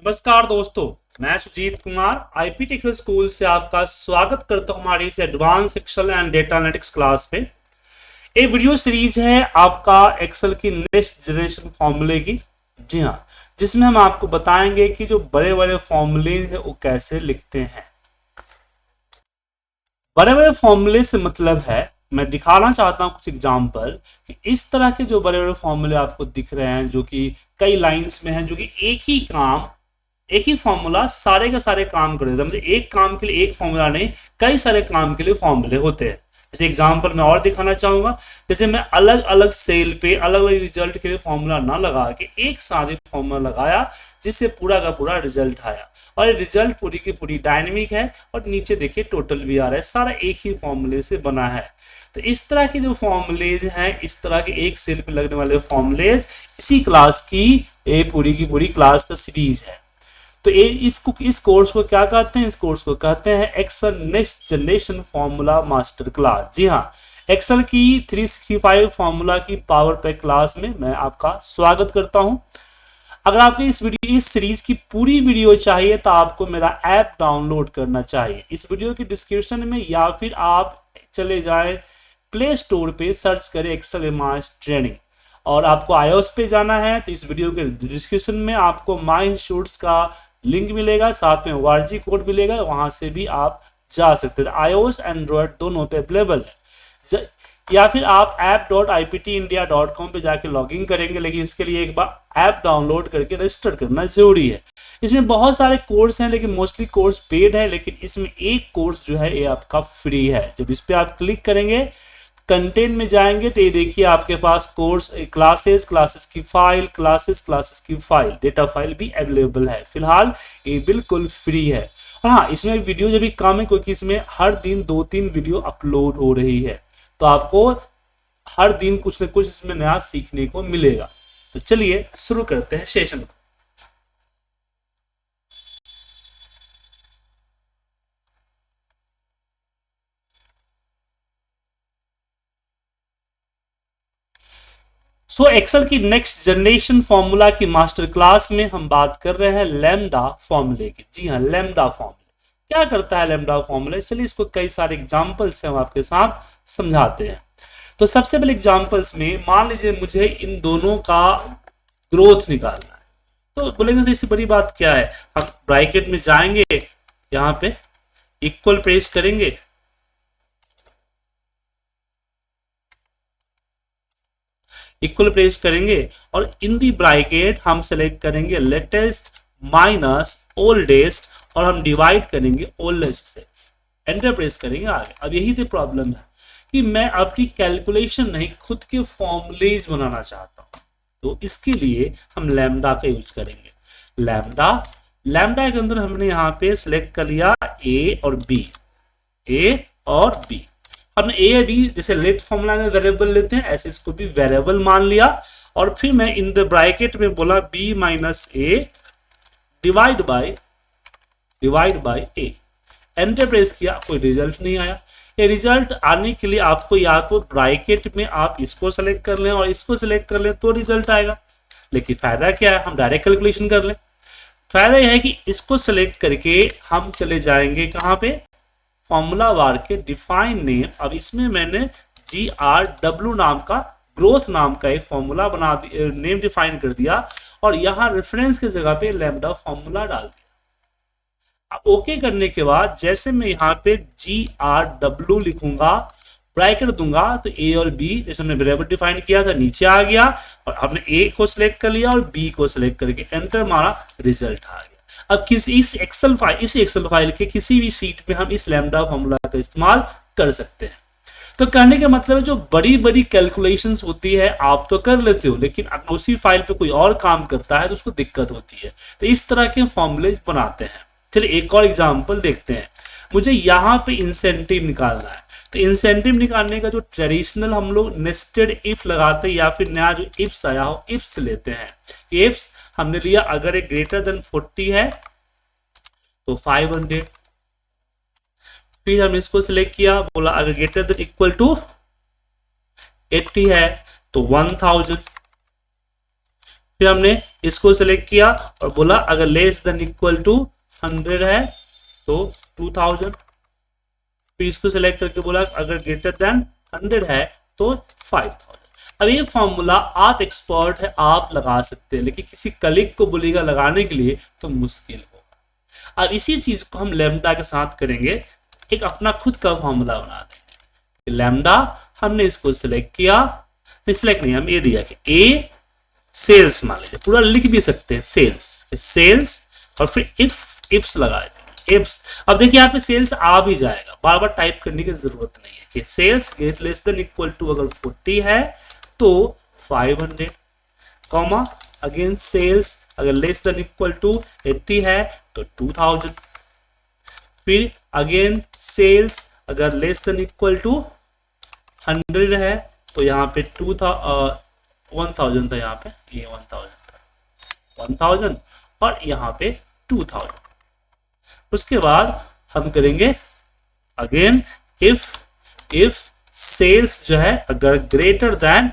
नमस्कार दोस्तों। मैं Sujeet Kumar IP technical school से आपका स्वागत करता हूं हमारी इस advance excel and data analytics class पे। ये वीडियो सीरीज है आपका एक्सेल की नेक्स्ट जनरेशन फॉर्मूले की। जी हाँ, जिसमें हम आपको बताएंगे कि जो बड़े बड़े फॉर्मूले हैं वो कैसे लिखते हैं। बड़े बड़े फॉर्मूले से मतलब है, मैं दिखाना चाहता हूं कुछ एग्जांपल कि इस तरह के जो बड़े बड़े फॉर्मूले आपको दिख रहे हैं जो कि कई लाइंस में हैं, जो कि एक ही फॉर्मूला सारे के सारे काम कर देता है। मतलब एक काम के लिए एक फॉर्मूला नहीं, कई सारे काम के लिए फॉर्मूले होते हैं। जैसे एग्जांपल मैं और दिखाना चाहूंगा, जैसे मैं अलग अलग सेल पे अलग अलग रिजल्ट के लिए फॉर्मूला ना लगा के एक साथ फॉर्मूला लगाया जिससे पूरा का पूरा रिजल्ट आया। और ये रिजल्ट पूरी की पूरी डायनेमिक है और नीचे देखिए टोटल भी आ रहा है, सारा एक ही फॉर्मूले से बना है। तो इस तरह के जो फॉर्मूलेज हैं, इस तरह के एक सेल पे लगने वाले फॉर्मूलेज इसी क्लास की ये पूरी की पूरी क्लास का सीरीज है। तो ये इस कोर्स को क्या कहते हैं? इस कोर्स को कहते हैं Excel next generation formula master class. जी हाँ, एक्सेल की 365 फॉर्मूला की पावर पैक क्लास में मैं आपका स्वागत करता हूं। अगर आपको इस सीरीज की पूरी वीडियो चाहिए तो आपको मेरा ऐप डाउनलोड करना चाहिए इस वीडियो की डिस्क्रिप्शन में, या फिर आप चले जाए प्ले स्टोर पे सर्च करें एक्सेल एडवांस ट्रेनिंग। और आपको iOS पे जाना है तो इस वीडियो के डिस्क्रिप्शन में आपको माई इंस्टीट्यूट्स का लिंक मिलेगा, साथ में ORG कोड मिलेगा, वहां से भी आप जा सकते हैं। iOS एंड्रॉयड दोनों पे अवेलेबल है। या फिर आप app.iptindia.com पे जाके लॉगिन करेंगे, लेकिन इसके लिए एक बार ऐप डाउनलोड करके रजिस्टर करना जरूरी है। इसमें बहुत सारे कोर्स हैं लेकिन मोस्टली कोर्स पेड है, लेकिन इसमें एक कोर्स जो है ये आपका फ्री है। जब इस पर आप क्लिक करेंगे, कंटेंट में जाएंगे तो ये देखिए आपके पास कोर्स क्लासेस की फाइल, क्लासेस की फाइल, डेटा फाइल भी अवेलेबल है। फिलहाल ये बिल्कुल फ्री है। और हाँ, इसमें वीडियो जो भी कम है क्योंकि इसमें हर दिन 2-3 वीडियो अपलोड हो रही है, तो आपको हर दिन कुछ ना कुछ इसमें नया सीखने को मिलेगा। तो चलिए शुरू करते हैं सेशन को। एक्सेल की नेक्स्ट जनरेशन फॉर्मूला की मास्टर क्लास में हम बात कर रहे हैं लैम्डा फॉर्मूले की। जी हाँ, लैम्डा फॉर्मूला क्या करता है? लैम्डा फॉर्मूला, चलिए इसको कई सारे एग्जांपल्स हम आपके साथ समझाते हैं। तो सबसे पहले एग्जांपल्स में मान लीजिए मुझे इन दोनों का ग्रोथ निकालना है, तो बोलेंगे इससे बड़ी बात क्या है? हम ब्रैकेट में जाएंगे, यहाँ पे इक्वल प्रेस करेंगे, और इन दी ब्रैकेट हम सेलेक्ट करेंगे लेटेस्ट माइनस ओल्डेस्ट, और हम डिवाइड करेंगे ओल्डेस्ट से, एंटर प्रेस करेंगे आगे। अब यही तो प्रॉब्लम है कि मैं अपनी कैलकुलेशन नहीं, खुद के फॉर्मूलेज बनाना चाहता हूं। तो इसके लिए हम लैम्डा का यूज करेंगे। लैम्डा के अंदर हमने यहाँ पे सिलेक्ट कर लिया ए और बी। हमने ए बी जैसे लेट फॉर्मूला में वेरिएबल लेते हैं, ऐसे इसको भी वेरिएबल मान लिया। और फिर मैं इन द ब्रैकेट में बोला B minus A divide by A, enter press किया, कोई रिजल्ट नहीं आया। ये रिजल्ट आने के लिए आपको या तो ब्रैकेट में आप इसको सेलेक्ट कर लें और इसको सेलेक्ट कर लें तो रिजल्ट आएगा। लेकिन फायदा क्या है, हम डायरेक्ट कैलकुलेशन कर लें। फायदा यह है कि इसको सेलेक्ट करके हम चले जाएंगे कहाँ पे, फॉर्मूला बार के डिफाइन नेम। अब इसमें मैंने GRW नाम का, ग्रोथ नाम का एक फॉर्मूला बना नेम डिफाइन कर दिया, और यहाँ रेफरेंस की जगह पे लैम्डा फॉर्मूला डाल दिया। अब ओके करने के बाद जैसे मैं यहाँ पे GRW लिखूंगा, ब्रैकेट दूंगा, तो ए और बी जैसे हमने वेरिएबल डिफाइन किया था नीचे आ गया, और आपने ए को सिलेक्ट कर लिया और बी को सिलेक्ट करके एंटर मारा, रिजल्ट आ गया। अब इस एक्सेल फाइल के किसी भी सीट में हम इस लैम्डा फॉर्मूला का इस्तेमाल कर सकते हैं। तो कहने का मतलब है जो बड़ी बड़ी कैलकुलेशंस होती है आप तो कर लेते हो, लेकिन अगर उसी फाइल पे कोई और काम करता है तो उसको दिक्कत होती है। तो इस तरह के फॉर्मूले बनाते हैं। चलिए एक और एग्जांपल देखते हैं। मुझे यहाँ पे इंसेंटिव निकालना है, तो इंसेंटिव निकालने का जो ट्रेडिशनल हम लोग नेस्टेड इफ लगाते हैं, या फिर नया जो इफ्स आया हो इफ्स लेते हैं। इफ्स हमने लिया, अगर एक ग्रेटर देन 40 है तो 500, फिर हमने इसको सिलेक्ट किया, बोला अगर ग्रेटर देन इक्वल टू 80 है तो 1000, फिर हमने इसको सेलेक्ट किया और बोला अगर लेस देन इक्वल टू 100 है तो 2000। फिर इसको सेलेक्ट करके बोला अगर ग्रेटर देन 100 है तो 5000। अब ये फॉर्मूला आप एक्सपर्ट है, आप लगा सकते हैं, लेकिन किसी कलीग को बोलेगा लगाने के लिए तो मुश्किल होगा। अब इसी चीज को हम लैम्डा के साथ करेंगे, एक अपना खुद का फॉर्मूला बना देंगे। लैम्डा हमने इसको सिलेक्ट किया, सिलेक्ट नहीं, हम ये दिया कि ए सेल्स मान लीजिए, पूरा लिख भी सकते हैं सेल्स और फिर इफ्स लगा देंगे इफ्स। अब देखिए यहाँ पे सेल्स आ भी जाएगा, बार बार टाइप करने की जरूरत नहीं है कि sales great less than equal to अगर 40 है तो 500, कॉमा अगेन सेल्स अगर लेस देन इक्वल टू 80 है तो 2000। फिर अगेन सेल्स अगर लेस देन इक्वल टू 100 है तो यहाँ पे 1000 था, यहाँ पे ये 1000 था, 1000 और यहाँ पे 2000। उसके बाद हम करेंगे अगेन इफ सेल्स जो है अगर ग्रेटर देन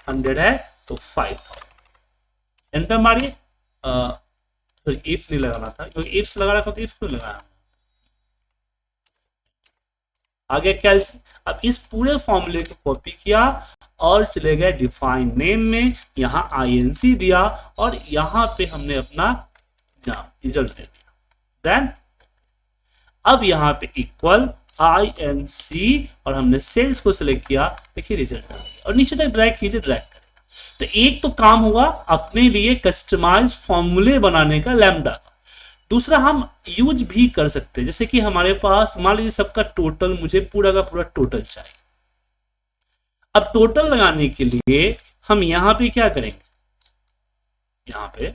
100 है तो 5000। एंटर मारिए। इफ नहीं लगाना था क्योंकि इफ्स लगा रखा तो इफ क्यों लगाया, आगे कैलसी। अब इस पूरे फॉर्मूले को कॉपी किया और चले गए डिफाइन नेम में, यहाँ INC दिया और यहाँ पे हमने अपना रिजल्ट दे दिया। देन अब यहाँ पे इक्वल INC और हमने सेल्स को सिलेक्ट किया, देखिए रिजल्ट आ गया और नीचे तक ड्रैग कीजिए, ड्रैग करेगा। तो एक तो काम हुआ अपने लिए कस्टमाइज फॉर्मूले बनाने का लैम्डा का। दूसरा हम यूज भी कर सकते हैं, जैसे कि हमारे पास मान लीजिए सबका टोटल, मुझे पूरा का पूरा टोटल चाहिए। अब टोटल लगाने के लिए हम यहां पे क्या करेंगे, यहां पे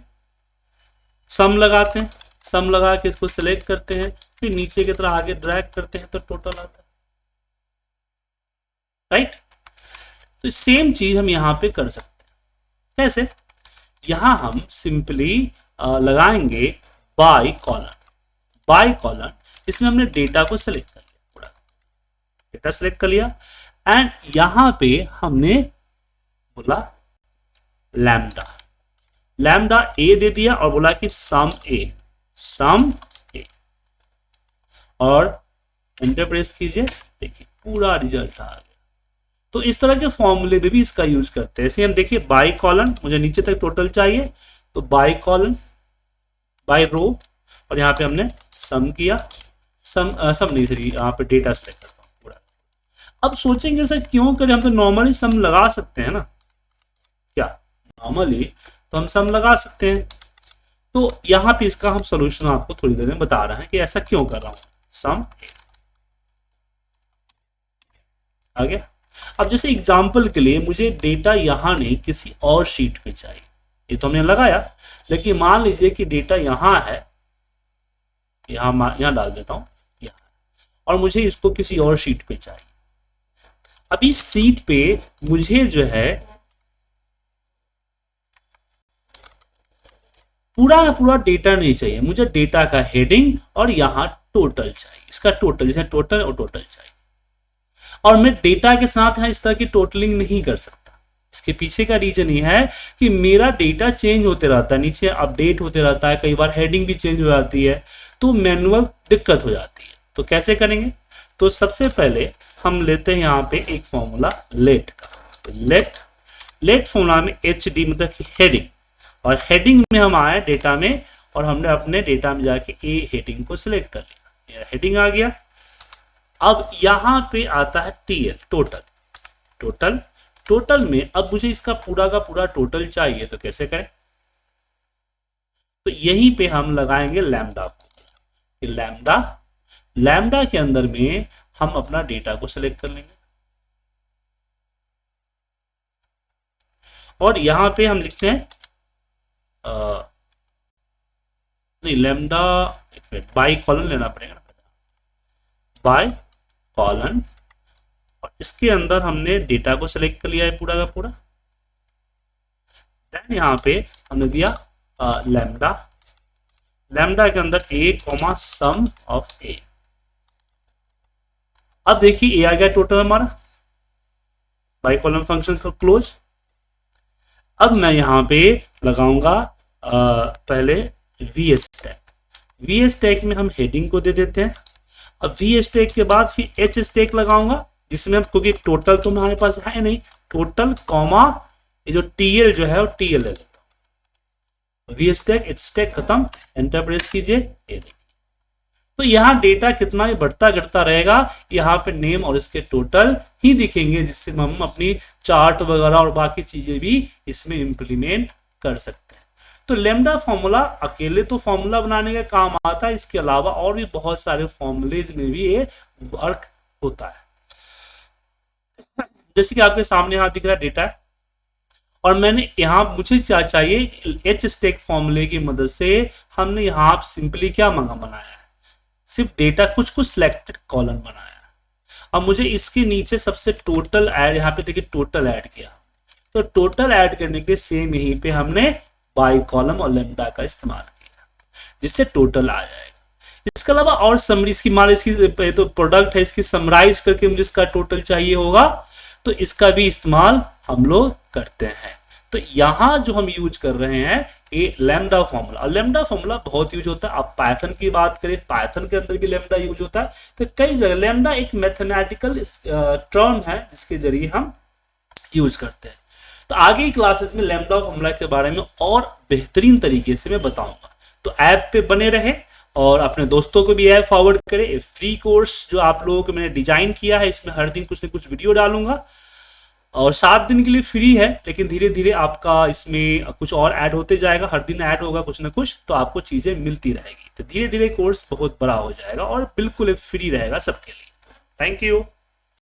सम लगाते हैं, सम लगा के इसको सिलेक्ट करते हैं, फिर नीचे की तरह आगे ड्रैग करते हैं तो टोटल आता है, राइट। तो सेम चीज हम यहां पे कर सकते हैं। कैसे, यहां हम सिंपली लगाएंगे बाय कॉलन। इसमें हमने डेटा को सिलेक्ट कर लिया, पूरा डेटा सिलेक्ट कर लिया एंड यहां पे हमने बोला लैम्डा ए दे दिया और बोला कि सम ए और एंटर प्रेस कीजिए, देखिए पूरा रिजल्ट आ गया। तो इस तरह के फॉर्मूले में भी इसका यूज करते हैं। ऐसे हम देखिए बाय कॉलन, मुझे नीचे तक टोटल चाहिए तो बाय कॉलन बाय रो और यहाँ पे हमने सम किया, सम नहीं सही, यहाँ पे डेटा सेलेक्ट करता हूँ पूरा। अब सोचेंगे सर क्यों करें, हम तो नॉर्मली सम लगा सकते हैं ना, क्या नॉर्मली तो हम सम लगा सकते हैं। तो यहाँ पे इसका हम सोल्यूशन आपको थोड़ी देर में बता रहे हैं कि ऐसा क्यों कर रहा हूं। सम आ गया। अब जैसे एग्जाम्पल के लिए मुझे डेटा यहाँ नहीं किसी और शीट पे चाहिए, ये तो हमने लगाया, लेकिन मान लीजिए कि डेटा यहाँ है, यहाँ डाल देता हूं यहाँ, और मुझे इसको किसी और शीट पे चाहिए। अब इस शीट पे मुझे जो है पूरा का पूरा डेटा नहीं चाहिए, मुझे डेटा का हेडिंग और यहाँ टोटल चाहिए, इसका टोटल, जैसे टोटल और टोटल चाहिए। और मैं डेटा के साथ यहाँ इस तरह की टोटलिंग नहीं कर सकता। इसके पीछे का रीजन ये है कि मेरा डेटा चेंज होते रहता है, नीचे अपडेट होते रहता है, कई बार हेडिंग भी चेंज हो जाती है, तो मैनुअल दिक्कत हो जाती है। तो कैसे करेंगे, तो सबसे पहले हम लेते हैं यहाँ पे एक फॉर्मूला लेट का। तो लेट फॉर्मूला में HD मतलब कि हेडिंग, और हेडिंग में हम आए डेटा में और हमने अपने डेटा में जाके ए हेडिंग को सिलेक्ट कर लिया, ये हेडिंग आ गया। अब यहाँ पे आता है TL टोटल में अब मुझे इसका पूरा का पूरा टोटल चाहिए, तो कैसे करें, तो यहीं पे हम लगाएंगे लैम्डा। लैम्डा के अंदर में हम अपना डेटा को सिलेक्ट कर लेंगे और यहां पे हम लिखते हैं नहीं लैम्डा, एक मिनट, बाय कॉलन लेना पड़ेगा ना, बाय कॉलन, और इसके अंदर हमने डेटा को सिलेक्ट कर लिया है पूरा का पूरा। देन यहाँ पे हमने दिया लैम्डा के अंदर ए कॉमा सम ऑफ ए। अब देखिए ए आ गया टोटल हमारा, बाय कॉलम फंक्शन को क्लोज। अब मैं यहाँ पे लगाऊंगा पहले वी स्टैक में हम हेडिंग को दे देते हैं। अब वी स्टैक के बाद फिर एच स्टैक लगाऊंगा, जिसमें हम, क्योंकि टोटल तो हमारे पास है नहीं, टोटल कॉमा ये जो टीएल जो है वो टीएल ले लेता हूँ। वी स्टैक एच स्टैक खत्म, एंटर प्रेस कीजिए, ये देखिए। तो यहाँ डेटा कितना भी बढ़ता घटता रहेगा, यहाँ पे नेम और इसके टोटल ही दिखेंगे, जिससे हम अपनी चार्ट वगैरह और बाकी चीजें भी इसमें इंप्लीमेंट कर सकते हैं। तो लेमडा फॉर्मूला अकेले तो फॉर्मूला बनाने का काम आता है, इसके अलावा और भी बहुत सारे फॉर्मूलेज में भी ये वर्क होता है। जैसे कि आपके सामने यहाँ दिख रहा है डेटा, और मैंने यहाँ, मुझे क्या चाहिए, एच स्टैक फॉर्मूले की मदद से हमने यहाँ सिंपली क्या बनाया है, सिर्फ डेटा कुछ सिलेक्टेड कॉलम बनाया है। अब मुझे इसके नीचे सबसे टोटल ऐड, यहाँ पे देखिए टोटल ऐड किया, तो टोटल ऐड करने के लिए सेम यहीं पे हमने बाई कॉलम और लेमडा का इस्तेमाल किया, जिससे टोटल आ जाएगा। इसके अलावा और समरी, इसकी मान इसकी तो प्रोडक्ट है, इसकी समराइज करके मुझे इसका टोटल चाहिए होगा, तो इसका भी इस्तेमाल हम लोग करते हैं। तो यहाँ जो हम यूज कर रहे हैं ये लैम्डा फॉर्मूला, और लैम्डा फॉर्मूला बहुत यूज होता है। आप पाइथन की बात करें, पाइथन के अंदर भी लैम्डा यूज होता है। तो कई जगह लैम्डा एक मैथमेटिकल टर्म है जिसके जरिए हम यूज करते हैं। तो आगे की क्लासेस में लैम्डा फॉर्मूला के बारे में और बेहतरीन तरीके से मैं बताऊंगा। तो ऐप पे बने रहे और अपने दोस्तों को भी ऐप फॉरवर्ड करें। फ्री कोर्स जो आप लोगों को मैंने डिजाइन किया है, इसमें हर दिन कुछ न कुछ वीडियो डालूंगा, और 7 दिन के लिए फ्री है, लेकिन धीरे धीरे आपका इसमें कुछ और ऐड होते जाएगा, हर दिन ऐड होगा कुछ ना कुछ, तो आपको चीजें मिलती रहेगी। तो धीरे धीरे कोर्स बहुत बड़ा हो जाएगा और बिल्कुल फ्री रहेगा सबके लिए। Thank you.